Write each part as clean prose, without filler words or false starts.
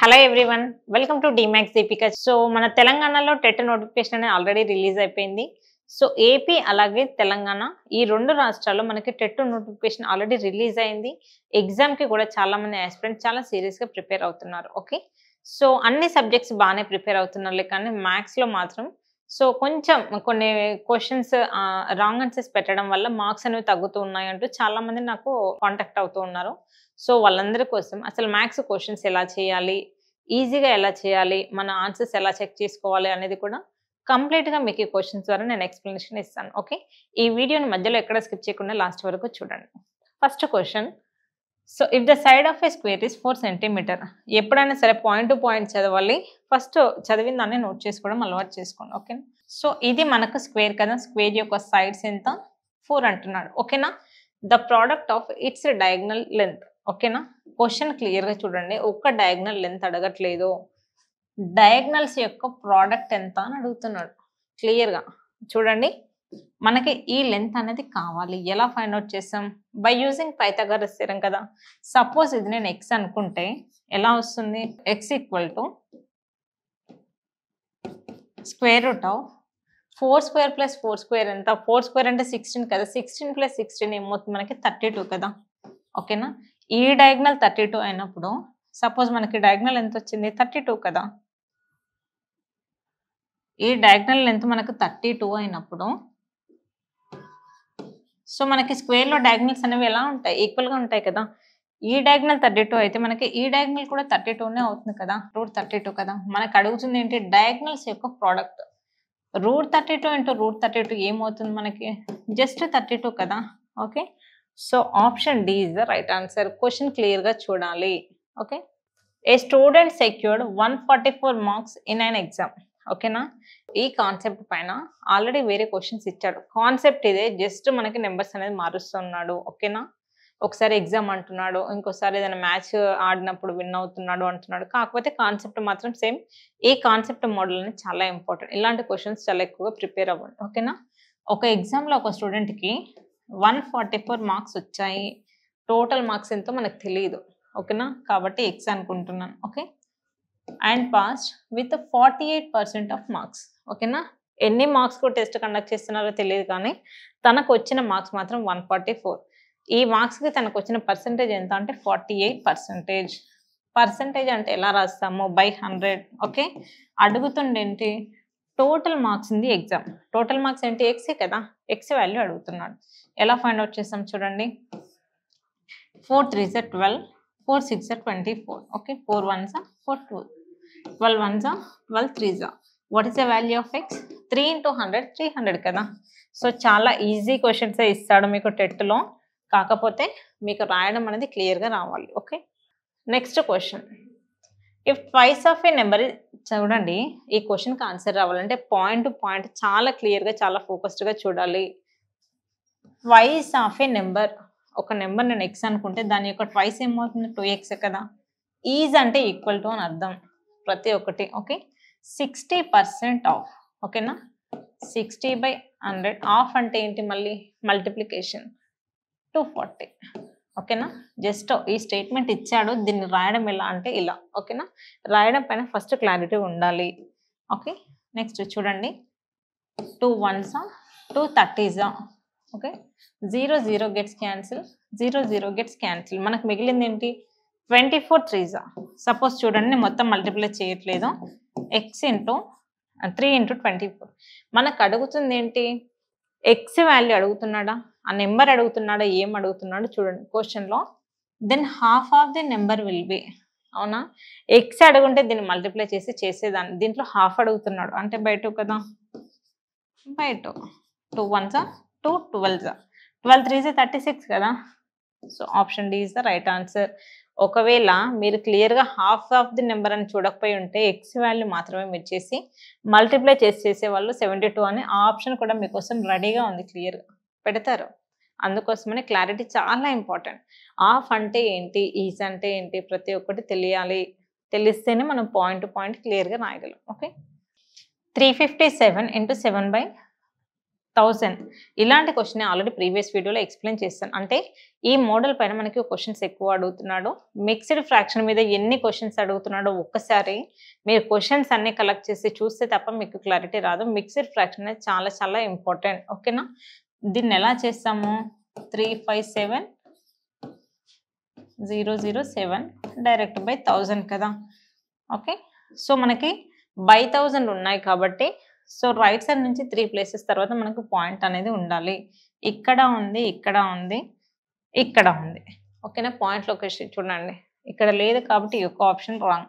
Hello everyone, welcome to Dimax Deepika. So మన తెలంగాణలో TET notification అనేది ఆల్రెడీ రిలీజ్ అయిపోయింది. సో ఏపీ అలాగే తెలంగాణ ఈ రెండు రాష్ట్రాల్లో మనకి టెట్ నోటిఫికేషన్ ఆల్రెడీ రిలీజ్ అయింది. ఎగ్జామ్కి కూడా చాలా మంది ఆస్పిరెంట్స్ చాలా సీరియస్గా ప్రిపేర్ అవుతున్నారు. ఓకే, సో అన్ని సబ్జెక్ట్స్ బాగానే ప్రిపేర్ అవుతున్నారు, కానీ మ్యాథ్స్లో మాత్రం సో కొంచెం కొన్ని క్వశ్చన్స్ రాంగ్ ఆన్సర్స్ పెట్టడం వల్ల మార్క్స్ అనేవి తగ్గుతూ ఉన్నాయి అంటూ చాలా మంది నాకు కాంటాక్ట్ అవుతూ ఉన్నారు. సో వాళ్ళందరి కోసం అసలు మ్యాథ్స్ క్వశ్చన్స్ ఎలా చేయాలి, ఈజీగా ఎలా చేయాలి, మన ఆన్సర్స్ ఎలా చెక్ చేసుకోవాలి అనేది కూడా కంప్లీట్గా మీకు ఈ క్వశ్చన్స్ ద్వారా నేను ఎక్స్ప్లెనేషన్ ఇస్తాను. ఓకే, ఈ వీడియోని మధ్యలో ఎక్కడ స్కిప్ చేయకుండా లాస్ట్ వరకు చూడండి. First question, so if the side of a square is 4 centimetre. ఎప్పుడైనా సరే పాయింట్ టు పాయింట్ చదవాలి. ఫస్ట్ చదివిన దాన్ని నోట్ చేసుకోవడం అలవాటు చేసుకోండి. ఓకేనా, సో ఇది మనకు స్క్వేర్ కదా, స్క్వేర్ యొక్క సైడ్స్ ఎంత 4 అంటున్నాడు. ఓకేనా, the product of it's diagonal length. ఓకేనా, క్వశ్చన్ క్లియర్గా చూడండి, ఒక్క డయాగ్నల్ లెంత్ అడగట్లేదు, డయాగ్నల్స్ యొక్క ప్రోడక్ట్ ఎంత అని అడుగుతున్నాడు. క్లియర్గా చూడండి, మనకి ఈ లెంత్ అనేది కావాలి. ఎలా ఫైండ్ అవుట్ చేస్తాం? బై యూజింగ్ పైథాగరస్ థియరం కదా. సపోజ్ ఇది నేను ఎక్స్ అనుకుంటే ఎలా వస్తుంది? X equal to square root of 4 square plus 4 square ఎంత? 4 స్క్వేర్ అంటే 16 కదా, 16 ప్లస్ 16 ఏమవుతుంది మనకి 32 కదా. ఓకేనా, ఈ డయాగ్నల్ 32 అయినప్పుడు సపోజ్ మనకి డయాగ్నల్ ఎంత వచ్చింది? 32 కదా. ఈ డయాగ్నల్ లెంత్ మనకు 32 అయినప్పుడు సో మనకి స్క్వేర్లో డయాగ్నల్స్ అనేవి ఎలా ఉంటాయి? ఈక్వల్గా ఉంటాయి కదా. ఈ డయాగ్నల్ 32 అయితే మనకి ఈ డయాగ్నల్ కూడా 32నే అవుతుంది కదా, రూట్ 32 కదా. మనకు అడుగుతుంది ఏంటి? డయాగ్నల్స్ యొక్క ప్రోడక్ట్. రూట్ 32 ఇంటూ రూట్ 32 ఏమవుతుంది మనకి? జస్ట్ 32 కదా. Okay, so option D is the right answer. Question క్లియర్గా చూడాలి. Okay, a student secured 144 marks in an exam. ఓకేనా, ఈ కాన్సెప్ట్ పైన ఆల్రెడీ వేరే క్వశ్చన్స్ ఇచ్చాడు. కాన్సెప్ట్ ఇదే, జస్ట్ మనకి నెంబర్స్ అనేది మారుస్తున్నాడు. ఓకేనా, ఒకసారి ఎగ్జామ్ అంటున్నాడు, ఇంకోసారి ఏదైనా మ్యాచ్ ఆడినప్పుడు విన్ అవుతున్నాడు అంటున్నాడు. కాకపోతే కాన్సెప్ట్ మాత్రం సేమ్. ఈ కాన్సెప్ట్ మోడల్ అనేది చాలా ఇంపార్టెంట్. ఇలాంటి క్వశ్చన్స్ చాలా ఎక్కువగా ప్రిపేర్ అవ్వండి. ఓకేనా, ఒక ఎగ్జామ్లో ఒక స్టూడెంట్కి 144 మార్క్స్ వచ్చాయి. టోటల్ మార్క్స్ ఎంతో మనకు తెలియదు. ఓకేనా, కాబట్టి ఎక్స్ అనుకుంటున్నాను. Okay, and passed with 48% of marks. ఓకేనా, ఎన్ని మార్క్స్కు టెస్ట్ కండక్ట్ చేస్తున్నారో తెలియదు, కానీ తనకు వచ్చిన మార్క్స్ మాత్రం 144. ఈ మార్క్స్కి తనకు వచ్చిన పర్సంటేజ్ ఎంత అంటే 48%. పర్సంటేజ్ అంటే ఎలా రాస్తాము? బై 100. ఓకే, అడుగుతుండేంటి? టోటల్ మార్క్స్ ఉంది ఎగ్జామ్. టోటల్ మార్క్స్ ఏంటి? ఎక్సే కదా, ఎక్స్ వాల్యూ అడుగుతున్నాడు. ఎలా ఫైండ్ అవుట్ చేస్తాం చూడండి. 4 3s are 12, 4 6s are 24. Okay, 4 1s are 4 2, 12 1s are 12 3s are. What is the value of x? 3 into 100 300 కదా. సో చాలా easy questions ఇస్తాడు మీకు టెట్లో, కాకపోతే మీకు రాయడం అనేది క్లియర్గా రావాలి. Okay, next question, if twice of A number. చూడండి, ఈ క్వశ్చన్కి ఆన్సర్ రావాలంటే పాయింట్ టు పాయింట్ చాలా క్లియర్గా చాలా ఫోకస్డ్గా చూడాలి. ట్వైస్ ఆఫ్ ఏ నెంబర్, ఒక నెంబర్ నేను ఎక్స్ అనుకుంటే దాని యొక్క ట్వైస్ ఏమవుతుంది? 2x కదా. ఈజ్ అంటే ఈక్వల్ టు అని అర్థం ప్రతి ఒక్కటి. Okay, 60% of. ఓకేనా, 60/100. ఆఫ్ అంటే ఏంటి? మళ్ళీ మల్టిప్లికేషన్ 240. ఓకేనా, జస్ట్ ఈ స్టేట్మెంట్ ఇచ్చాడు, దీన్ని రాయడం ఎలా అంటే ఇలా. ఓకేనా, రాయడం పైన ఫస్ట్ క్లారిటీ ఉండాలి. ఓకే, నెక్స్ట్ చూడండి, 2 1s are 2 30s are. Okay, 0 0 gets cancel, 0 0 gets cancel. మనకు మిగిలింది ఏంటి? 24 3s are. సపోజ్ చూడండి, నేను మొత్తం మల్టిప్లై చేయట్లేదు. X into 3 into 24. మనకు అడుగుతుంది ఏంటి? ఎక్స్ వాల్యూ అడుగుతున్నాడా, ఆ నెంబర్ అడుగుతున్నాడా, ఏం అడుగుతున్నాడు చూడండి క్వశ్చన్లో. Then half of the number will be. అవునా, ఎక్స్ అడుగుంటే దీన్ని మల్టిప్లై చేసి చేసేదాన్ని, దీంట్లో హాఫ్ అడుగుతున్నాడు అంటే బై 2 కదా. By 2, 2 1s are 2 12s are 12 3s are 36 కదా. So option D is the right answer. ఒకవేళ మీరు క్లియర్గా హాఫ్ ఆఫ్ ది నెంబర్ అని చూడకపోయి ఉంటే ఎక్స్ వాల్యూ మాత్రమే మీరు చేసి మల్టిప్లై చేసేవాళ్ళు 72 అని. ఆ ఆప్షన్ కూడా మీకోసం రెడీగా ఉంది, క్లియర్గా పెడతారు. అందుకోసమని క్లారిటీ చాలా ఇంపార్టెంట్. ఆఫ్ అంటే ఏంటి, ఈజ్ అంటే ఏంటి, ప్రతి ఒక్కటి తెలియాలి. తెలిస్తేనే మనం పాయింట్ టు పాయింట్ క్లియర్గా రాయగలం. Okay, 357 into 7/. 1000. ఇలాంటి క్వశ్చన్ ఆల్రెడీ ప్రీవియస్ వీడియోలో ఎక్స్ప్లెయిన్ చేస్తాను. అంటే ఈ మోడల్ పైన మనకి క్వశ్చన్స్ ఎక్కువ అడుగుతున్నాడు. మిక్స్డ్ ఫ్రాక్షన్ మీద ఎన్ని క్వశ్చన్స్ అడుగుతున్నాడో ఒక్కసారి మీరు క్వశ్చన్స్ అన్ని కలెక్ట్ చేసి చూస్తే తప్ప మీకు క్లారిటీ రాదు. మిక్స్డ్ ఫ్రాక్షన్ అనేది చాలా చాలా ఇంపార్టెంట్. ఓకేనా? దీన్ని ఎలా చేస్తాము? 357007 డైరెక్ట్ బై 1000 కదా. ఓకే, సో మనకి బై 1000 ఉన్నాయి కాబట్టి సో రైట్ సైడ్ నుంచి 3 ప్లేసెస్ తర్వాత మనకు పాయింట్ అనేది ఉండాలి. ఇక్కడ ఉంది, ఇక్కడ ఉంది, ఇక్కడ ఉంది. ఓకేనా? పాయింట్ లొకేషన్ చూడండి, ఇక్కడ లేదు కాబట్టి ఈ యొక్క ఆప్షన్ రాంగ్.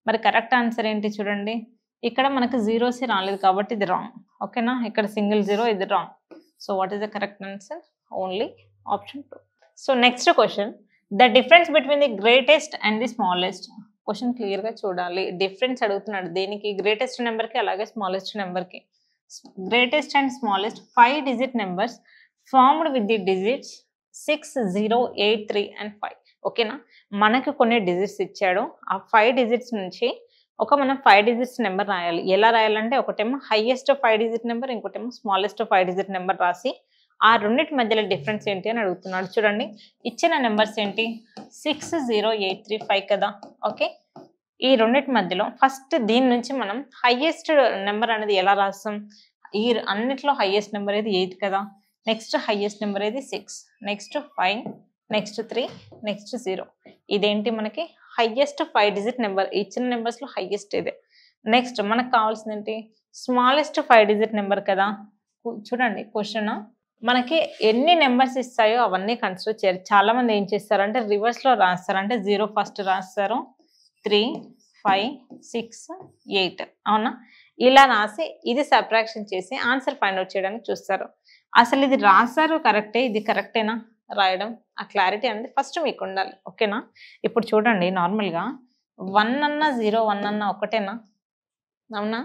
మరి కరెక్ట్ ఆన్సర్ ఏంటి చూడండి, ఇక్కడ మనకు జీరోస్ రాలేదు కాబట్టి ఇది రాంగ్. ఓకేనా? ఇక్కడ సింగిల్ జీరో, ఇది wrong. So what is the correct answer? Only option 2. So next question, the difference between the greatest and the smallest. Question clear గా చూడాలి. డిఫరెన్స్ అడుగుతున్నాడు దేనికి? గ్రేటెస్ట్ నెంబర్ కి అలాగే స్మాలెస్ట్ నెంబర్ కి. Greatest and smallest 5 digit numbers formed with the digits 6, 0, 8, 3 and 5. ఓకేనా? మనకు కొన్ని డిజిట్స్ ఇచ్చాడు. ఆ 5 డిజిట్స్ నుంచి మనం 5 డిజిట్స్ నెంబర్ రాయాలి. ఎలా రాయాలంటే ఒకటేమో హైయెస్ట్ 5 డిజిట్ నెంబర్, ఇంకోటేమో స్మాలెస్ట్ 5 డిజిట్ నెంబర్ రాసి ఆ రెండింటి మధ్యలో డిఫరెన్స్ ఏంటి అని అడుగుతున్నాడు. చూడండి, ఇచ్చిన నెంబర్స్ ఏంటి? 6, 0, 8, 3, 5 కదా. ఓకే, ఈ రెండింటి మధ్యలో ఫస్ట్ దీని నుంచి మనం హైయెస్ట్ నెంబర్ అనేది ఎలా రాస్తాం? ఈ అన్నిట్లో హైయెస్ట్ నెంబర్ ఏది? 8 కదా. నెక్స్ట్ హైయెస్ట్ నెంబర్ ఏది? 6, నెక్స్ట్ 5, నెక్స్ట్ 3, నెక్స్ట్ 0. ఇదేంటి మనకి హైయెస్ట్ 5 డిజిట్ నెంబర్. ఇచ్చిన నెంబర్స్ లో హైయెస్ట్ ఇదే. నెక్స్ట్ మనకు కావాల్సింది ఏంటి? స్మాలెస్ట్ 5 డిజిట్ నెంబర్ కదా. చూడండి, క్వశ్చన్ మనకి ఎన్ని నెంబర్స్ ఇస్తాయో అవన్నీ కన్సిడర్ చేయాలి. చాలా మంది ఏం చేస్తారంటే రివర్స్ లో రాస్తారు. అంటే 0 ఫస్ట్ రాస్తారు, 3, 5, 6, 8. అవునా? ఇలా రాసి ఇది సబ్ట్రాక్షన్ చేసి ఆన్సర్ ఫైండ్ అవుట్ చేయడానికి చూస్తారు. అసలు ఇది రాస్తారు కరెక్టే, ఇది కరెక్టేనా రాయడం? ఆ క్లారిటీ అనేది ఫస్ట్ మీకు ఉండాలి. ఓకేనా? ఇప్పుడు చూడండి, నార్మల్గా 1 అన్న 0, 1 అన్న ఒకటేనా? అవునా?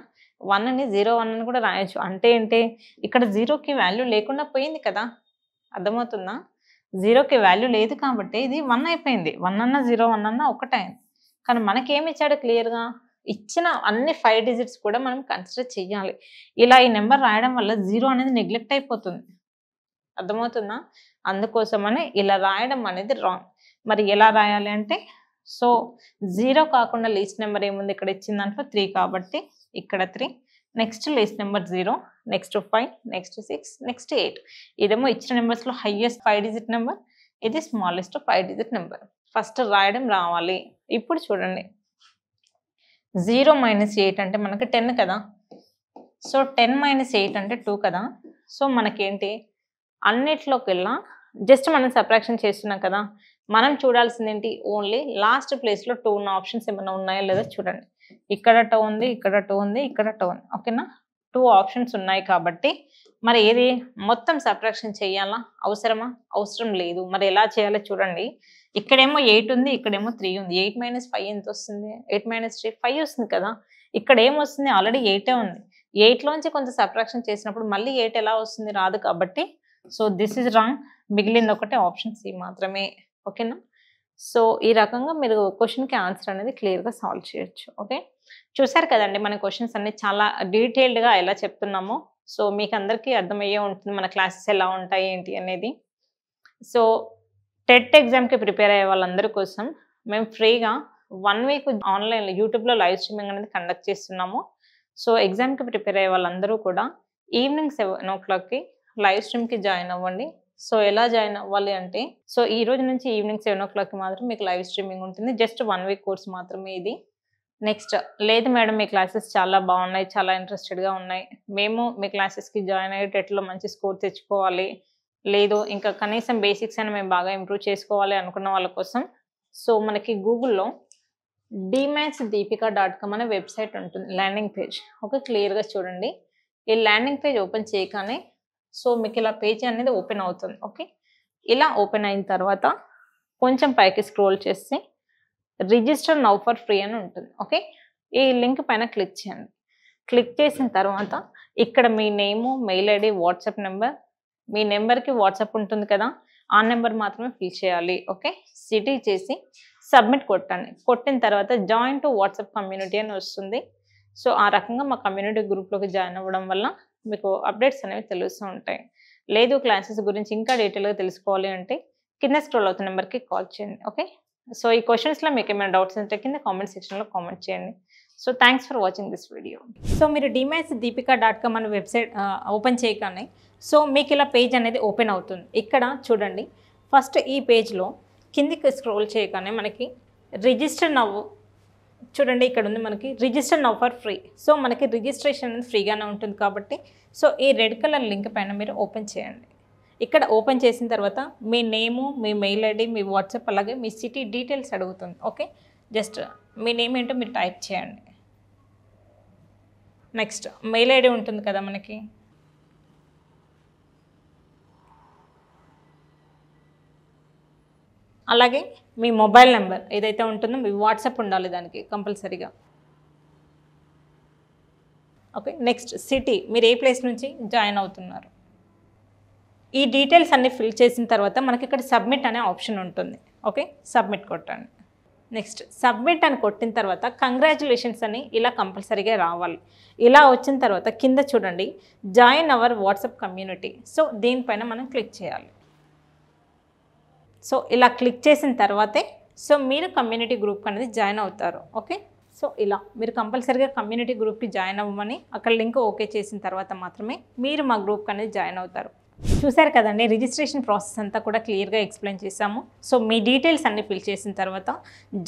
1 అని 0, 1 అని కూడా రాయొచ్చు. అంటే ఏంటి, ఇక్కడ 0కి వాల్యూ లేకుండా పోయింది కదా. అర్థమవుతుందా? 0కి వాల్యూ లేదు కాబట్టి ఇది 1 అయిపోయింది. 1 అన్న 0, 1 అన్న ఒకటైంది. కానీ మనకేమి ఇచ్చాడు క్లియర్గా? ఇచ్చిన అన్ని 5 డిజిట్స్ కూడా మనం కన్సిడర్ చేయాలి. ఇలా ఈ నెంబర్ రాయడం వల్ల 0 అనేది నెగ్లెక్ట్ అయిపోతుంది. అర్థమవుతుందా? అందుకోసమని ఇలా రాయడం అనేది రాంగ్. మరి ఎలా రాయాలి అంటే, సో 0 కాకుండా లీస్ట్ నెంబర్ ఏముంది ఇక్కడ ఇచ్చిన దాంట్లో? 3 కాబట్టి ఇక్కడ 3, next least number 0, next 5, next 6, next 8. ఇదేమో ఇచ్చిన నెంబర్స్ లో హైయెస్ట్ 5 డిజిట్ నెంబర్, ఇది స్మాలెస్ట్ 5 డిజిట్ నెంబర్. ఫస్ట్ రాయడం రావాలి. ఇప్పుడు చూడండి, 0 - 8 అంటే మనకి 10 కదా. సో 10 - 8 అంటే 2 కదా. సో మనకేంటి, అన్నిట్లోకెల్లా జస్ట్ మనం సబ్ట్రాక్షన్ చేస్తున్నాం కదా. మనం చూడాల్సింది ఏంటి? ఓన్లీ లాస్ట్ ప్లేస్ లో 2 ఉన్న ఆప్షన్స్ ఏమైనా ఉన్నాయో లేదో చూడండి. ఇక్కడ 2 ఉంది, ఇక్కడ 2 ఉంది, ఇక్కడ 2 ఉంది. ఓకేనా? 2 ఆప్షన్స్ ఉన్నాయి కాబట్టి మరి ఏది మొత్తం సబ్ట్రాక్షన్ చేయాలా? అవసరమా? అవసరం లేదు. మరి ఎలా చేయాలో చూడండి. ఇక్కడేమో 8 ఉంది, ఇక్కడేమో 3 ఉంది. 8 - 5 ఎంత వస్తుంది? 8 - 3 5 వస్తుంది కదా. ఇక్కడ ఏమొస్తుంది? ఆల్రెడీ 8 ఉంది. 8 లోంచి కొంత సబ్ట్రాక్షన్ చేసినప్పుడు మళ్ళీ 8 ఎలా వస్తుంది? రాదు కాబట్టి సో దిస్ ఇస్ రాంగ్. మిగిలింది ఒకటే ఆప్షన్ సి మాత్రమే. ఓకేనా? సో ఈ రకంగా మీరు క్వశ్చన్కి ఆన్సర్ అనేది క్లియర్గా సాల్వ్ చేయొచ్చు. ఓకే, చూసారు కదండి మన క్వశ్చన్స్ అన్ని చాలా డీటెయిల్డ్గా ఎలా చెప్తున్నామో. సో మీకు అందరికీ అర్థమయ్యే ఉంటుంది మన క్లాసెస్ ఎలా ఉంటాయి ఏంటి అనేది. సో టెట్ ఎగ్జామ్కి ప్రిపేర్ అయ్యే వాళ్ళందరి కోసం మేము ఫ్రీగా 1 వీక్ ఆన్లైన్లో యూట్యూబ్లో లైవ్ స్ట్రీమింగ్ అనేది కండక్ట్ చేస్తున్నాము. సో ఎగ్జామ్కి ప్రిపేర్ అయ్యే వాళ్ళందరూ కూడా ఈవినింగ్ 7 o'clockకి లైవ్ స్ట్రీమ్కి జాయిన్ అవ్వండి. సో ఎలా జాయిన్ అవ్వాలి అంటే, సో ఈ రోజు నుంచి ఈవినింగ్ 7 o'clockకి మాత్రం మీకు లైవ్ స్ట్రీమింగ్ ఉంటుంది. జస్ట్ 1 వీక్ కోర్స్ మాత్రమే ఇది. నెక్స్ట్, లేదు మేడం మీ క్లాసెస్ చాలా బాగున్నాయి, చాలా ఇంట్రెస్టెడ్గా ఉన్నాయి, మేము మీ క్లాసెస్కి జాయిన్ అయ్యి టెట్లో మంచి స్కోర్ తెచ్చుకోవాలి, లేదు ఇంకా కనీసం బేసిక్స్ అని మేము బాగా ఇంప్రూవ్ చేసుకోవాలి అనుకున్న వాళ్ళ కోసం, సో మనకి గూగుల్లో dmathsdeepika.com అనే వెబ్సైట్ ఉంటుంది, ల్యాండింగ్ పేజ్. ఓకే, క్లియర్గా చూడండి. ఈ ల్యాండింగ్ పేజ్ ఓపెన్ చేయగానే సో మీకు ఇలా పేజ్ అనేది ఓపెన్ అవుతుంది. ఓకే, ఇలా ఓపెన్ అయిన తర్వాత కొంచెం పైకి స్క్రోల్ చేస్తే రిజిస్టర్ నౌ ఫర్ ఫ్రీ అని ఉంటుంది. ఓకే, ఈ లింక్ పైన క్లిక్ చేయండి. క్లిక్ చేసిన తర్వాత ఇక్కడ మీ నేము, మెయిల్ ఐడి, వాట్సాప్ నెంబర్, మీ నెంబర్కి వాట్సాప్ ఉంటుంది కదా, ఆ నెంబర్ మాత్రమే ఫిల్ చేయాలి. ఓకే, సిటీ చేసి సబ్మిట్ కొట్టండి. కొట్టిన తర్వాత జాయిన్ టు వాట్సాప్ కమ్యూనిటీ అని వస్తుంది. సో ఆ రకంగా మా కమ్యూనిటీ గ్రూప్లోకి జాయిన్ అవ్వడం వల్ల మీకు అప్డేట్స్ అనేవి తెలుస్తూ ఉంటాయి. లేదు క్లాసెస్ గురించి ఇంకా డీటెయిల్గా తెలుసుకోవాలి అంటే కింద స్క్రోల్ అవుతున్న నెంబర్కి కాల్ చేయండి. ఓకే, సో ఈ క్వశ్చన్స్లో మీకు ఏమైనా డౌట్స్ ఉంటే కింద కామెంట్ సెక్షన్లో కామెంట్ చేయండి. So thanks for watching this video. So మీరు dmathsdeepika.com అనే వెబ్సైట్ ఓపెన్ చేయగానే సో మీకు ఇలా పేజ్ అనేది ఓపెన్ అవుతుంది. ఇక్కడ చూడండి, ఫస్ట్ ఈ పేజ్లో కిందికి స్క్రోల్ చేయగానే మనకి రిజిస్టర్ నవ్వు చూడండి, ఇక్కడ ఉంది మనకి register now for free. So మనకి రిజిస్ట్రేషన్ అనేది ఫ్రీగానే ఉంటుంది కాబట్టి సో ఈ రెడ్ కలర్ లింక్ పైన మీరు ఓపెన్ చేయండి. ఇక్కడ ఓపెన్ చేసిన తర్వాత మీ నేము, మీ మెయిల్ ఐడి, మీ వాట్సాప్, అలాగే మీ సిటీ డీటెయిల్స్ అడుగుతుంది. ఓకే, జస్ట్ మీ నేమ్ ఏంటో మీరు టైప్ చేయండి. నెక్స్ట్ మెయిల్ ఐడి ఉంటుంది కదా మనకి, అలాగే మీ మొబైల్ నెంబర్ ఏదైతే ఉంటుందో మీ వాట్సాప్ ఉండాలి దానికి కంపల్సరీగా. ఓకే, నెక్స్ట్ సిటీ, మీరు ఏ ప్లేస్ నుంచి జాయిన్ అవుతున్నారు. ఈ డీటెయిల్స్ అన్ని ఫిల్ చేసిన తర్వాత మనకి ఇక్కడ సబ్మిట్ అనే ఆప్షన్ ఉంటుంది. ఓకే, సబ్మిట్ కొట్టండి. నెక్స్ట్ సబ్మిట్ అని కొట్టిన తర్వాత కంగ్రాచులేషన్స్ అని ఇలా కంపల్సరీగా రావాలి. ఇలా వచ్చిన తర్వాత కింద చూడండి join our WhatsApp community. So దీనిపైన మనం క్లిక్ చేయాలి. సో ఇలా క్లిక్ చేసిన తర్వాతే సో మీరు కమ్యూనిటీ గ్రూప్ అనేది జాయిన్ అవుతారు. ఓకే, సో ఇలా మీరు కంపల్సరీగా కమ్యూనిటీ గ్రూప్కి జాయిన్ అవ్వమని అక్కడ లింక్ ఓకే చేసిన తర్వాత మాత్రమే మీరు మా గ్రూప్ అనేది జాయిన్ అవుతారు. చూసారు కదండి, రిజిస్ట్రేషన్ ప్రాసెస్ అంతా కూడా క్లియర్గా ఎక్స్ప్లెయిన్ చేశాము. సో మీ డీటెయిల్స్ అన్ని ఫిల్ చేసిన తర్వాత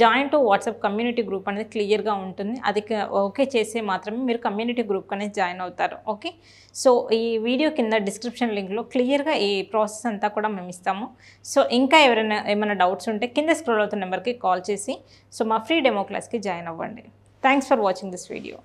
join to WhatsApp community group అనేది క్లియర్గా ఉంటుంది. అది ఓకే చేసే మాత్రమే మీరు కమ్యూనిటీ గ్రూప్ అనేది జాయిన్ అవుతారు. ఓకే, సో ఈ వీడియో కింద డిస్క్రిప్షన్ లింక్లో క్లియర్గా ఈ ప్రాసెస్ అంతా కూడా మేము ఇస్తాము. సో ఇంకా ఏమైనా డౌట్స్ ఉంటే కింద స్క్రోల్ అవుతున్న నెంబర్కి కాల్ చేసి సో మా ఫ్రీ డెమో క్లాస్కి జాయిన్ అవ్వండి. Thanks for watching this video.